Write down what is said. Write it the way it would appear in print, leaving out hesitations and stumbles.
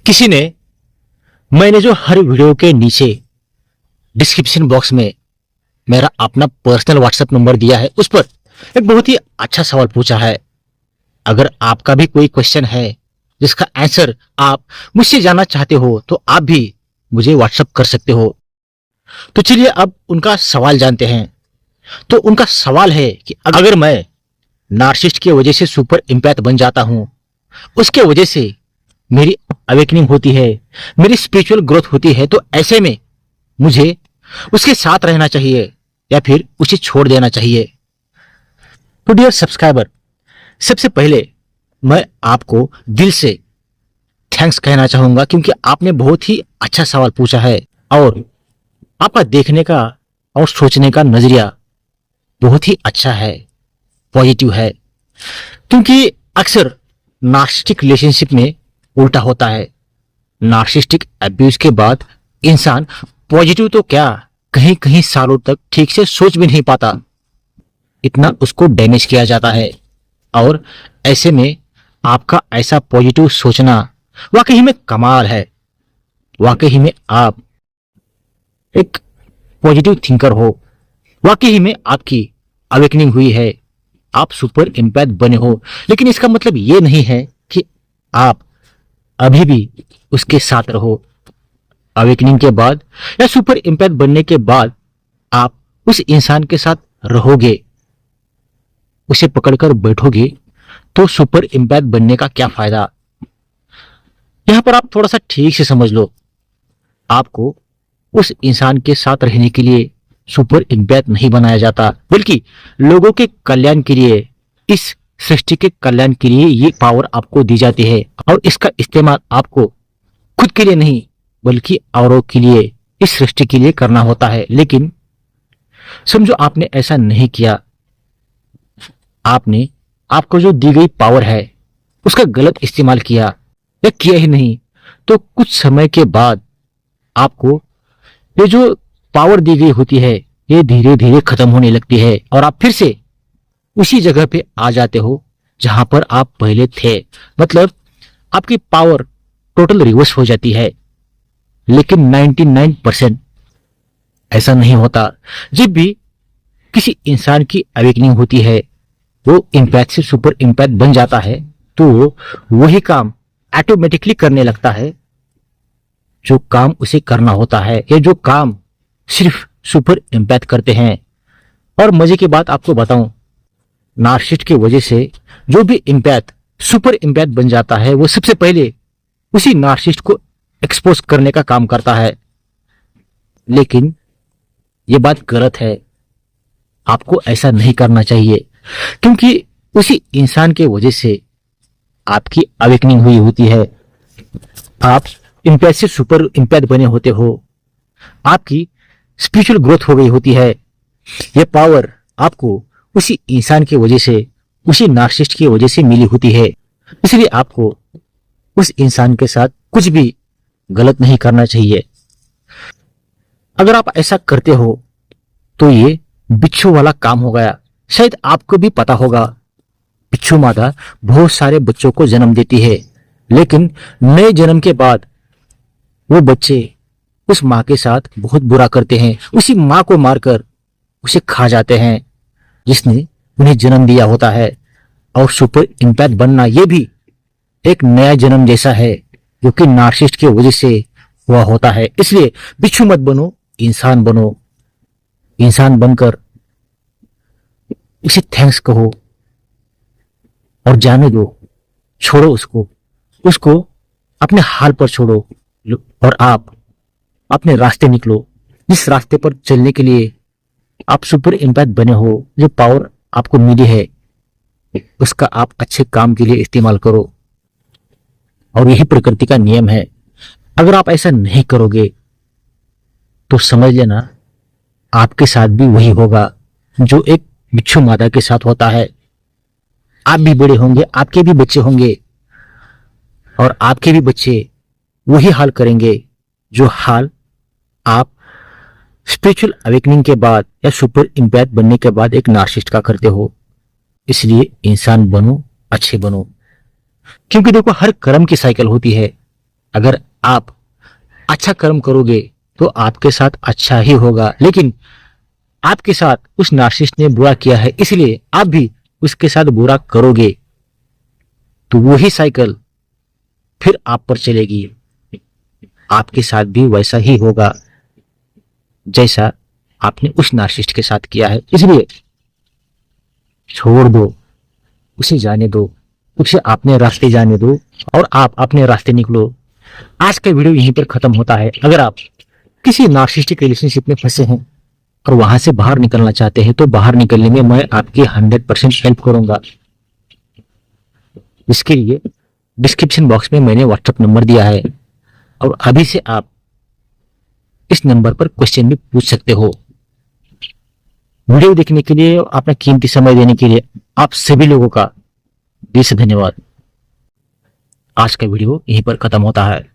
किसी ने मैंने जो हर वीडियो के नीचे डिस्क्रिप्शन बॉक्स में मेरा अपना पर्सनल व्हाट्सएप नंबर दिया है, उस पर एक बहुत ही अच्छा सवाल पूछा है। अगर आपका भी कोई क्वेश्चन है जिसका आंसर आप मुझसे जानना चाहते हो तो आप भी मुझे व्हाट्सएप कर सकते हो। तो चलिए अब उनका सवाल जानते हैं। तो उनका सवाल है कि अगर मैं नार्सिसिस्ट की वजह से सुपर एम्पैथ बन जाता हूं, उसके वजह से मेरी अवेकनिंग होती है, मेरी स्पिरिचुअल ग्रोथ होती है, तो ऐसे में मुझे उसके साथ रहना चाहिए या फिर उसे छोड़ देना चाहिए। तो डियर सब्सक्राइबर, सबसे पहले मैं आपको दिल से थैंक्स कहना चाहूंगा क्योंकि आपने बहुत ही अच्छा सवाल पूछा है और आपका देखने का और सोचने का नजरिया बहुत ही अच्छा है, पॉजिटिव है। क्योंकि अक्सर नार्सिसिस्टिक रिलेशनशिप में उल्टा होता है। नार्सिसिस्टिक अब्यूज के बाद इंसान पॉजिटिव तो क्या, कहीं कहीं सालों तक ठीक से सोच भी नहीं पाता, इतना उसको डैमेज किया जाता है। और ऐसे में आपका ऐसा पॉजिटिव सोचना वाकई में कमाल है। वाकई में आप एक पॉजिटिव थिंकर हो, वाकई में आपकी अवेकनिंग हुई है, आप सुपर एम्पैथ बने हो। लेकिन इसका मतलब ये नहीं है कि आप अभी भी उसके साथ रहो। अवेकनिंग के बाद या सुपर एम्पैथ बनने के बाद आप उस इंसान के साथ रहोगे, उसे पकड़कर बैठोगे, तो सुपर एम्पैथ बनने का क्या फायदा। यहां पर आप थोड़ा सा ठीक से समझ लो, आपको उस इंसान के साथ रहने के लिए सुपर एम्पैथ नहीं बनाया जाता, बल्कि लोगों के कल्याण के लिए, इस सृष्टि के कल्याण के लिए ये पावर आपको दी जाती है। और इसका इस्तेमाल आपको खुद के लिए नहीं बल्कि औरों के लिए, इस सृष्टि के लिए करना होता है। लेकिन समझो आपने ऐसा नहीं किया, आपने आपको जो दी गई पावर है उसका गलत इस्तेमाल किया या किया ही नहीं, तो कुछ समय के बाद आपको ये जो पावर दी गई होती है ये धीरे धीरे खत्म होने लगती है और आप फिर से उसी जगह पे आ जाते हो जहां पर आप पहले थे। मतलब आपकी पावर टोटल रिवर्स हो जाती है। लेकिन 99% ऐसा नहीं होता। जब भी किसी इंसान की अवेकनिंग होती है, वो इम्पैथ से सुपर इम्पैथ बन जाता है, तो वही काम ऑटोमेटिकली करने लगता है जो काम उसे करना होता है, या जो काम सिर्फ सुपर इम्पैथ करते हैं। और मजे की बात आपको बताऊं, नार्सिसिस्ट की वजह से जो भी इम्पैथ सुपर इम्पैथ बन जाता है, वो सबसे पहले उसी नार्सिसिस्ट को एक्सपोज करने का काम करता है। लेकिन ये बात गलत है, आपको ऐसा नहीं करना चाहिए, क्योंकि उसी इंसान के वजह से आपकी अवेकनिंग हुई होती है। आप इम्पैथ से सुपर इम्पैथ बने होते हो, आपकी स्पिरिचुअल ग्रोथ हो गई होती है। यह पावर आपको उसी इंसान की वजह से, उसी नार्सिसिस्ट की वजह से मिली होती है। इसलिए आपको उस इंसान के साथ कुछ भी गलत नहीं करना चाहिए। अगर आप ऐसा करते हो तो ये बिच्छू वाला काम हो गया। शायद आपको भी पता होगा, बिच्छू माता बहुत सारे बच्चों को जन्म देती है, लेकिन नए जन्म के बाद वो बच्चे उस माँ के साथ बहुत बुरा करते हैं, उसी माँ को मारकर उसे खा जाते हैं जिसने उन्हें जन्म दिया होता है। और सुपर इम्पैथ बनना ये भी एक नया जन्म जैसा है, जो कि नार्सिसिस्ट की वजह से हुआ होता है। इसलिए बिच्छू मत बनो, इंसान बनो। इंसान बनकर उसे थैंक्स कहो और जाने दो, छोड़ो उसको, उसको अपने हाल पर छोड़ो और आप अपने रास्ते निकलो, जिस रास्ते पर चलने के लिए आप सुपर इम्पैथ बने हो। जो पावर आपको मिली है उसका आप अच्छे काम के लिए इस्तेमाल करो, और यही प्रकृति का नियम है। अगर आप ऐसा नहीं करोगे तो समझ लेना आपके साथ भी वही होगा जो एक बिच्छू माता के साथ होता है। आप भी बड़े होंगे, आपके भी बच्चे होंगे, और आपके भी बच्चे वही हाल करेंगे जो हाल आप स्पिरिचुअल अवेकनिंग के बाद या सुपर इम्पैथ बनने के बाद एक नार्सिसिस्ट का करते हो। इसलिए इंसान बनो, अच्छे बनो। क्योंकि देखो, हर कर्म की साइकिल होती है। अगर आप अच्छा कर्म करोगे तो आपके साथ अच्छा ही होगा, लेकिन आपके साथ उस नार्सिसिस्ट ने बुरा किया है, इसलिए आप भी उसके साथ बुरा करोगे तो वही साइकिल फिर आप पर चलेगी। आपके साथ भी वैसा ही होगा जैसा आपने उस नार्सिसिस्ट के साथ किया है। इसलिए छोड़ दो, उसे जाने दो, उसे अपने रास्ते जाने दो और आप अपने रास्ते निकलो। आज का वीडियो यहीं पर खत्म होता है। अगर आप किसी नार्सिसिस्टिक रिलेशनशिप में फंसे हैं और वहां से बाहर निकलना चाहते हैं तो बाहर निकलने में मैं आपकी 100% हेल्प करूंगा। इसके लिए डिस्क्रिप्शन बॉक्स में मैंने व्हाट्सएप नंबर दिया है और अभी से आप इस नंबर पर क्वेश्चन भी पूछ सकते हो। वीडियो देखने के लिए, अपना कीमती समय देने के लिए आप सभी लोगों का दिल से धन्यवाद। आज का वीडियो यहीं पर खत्म होता है।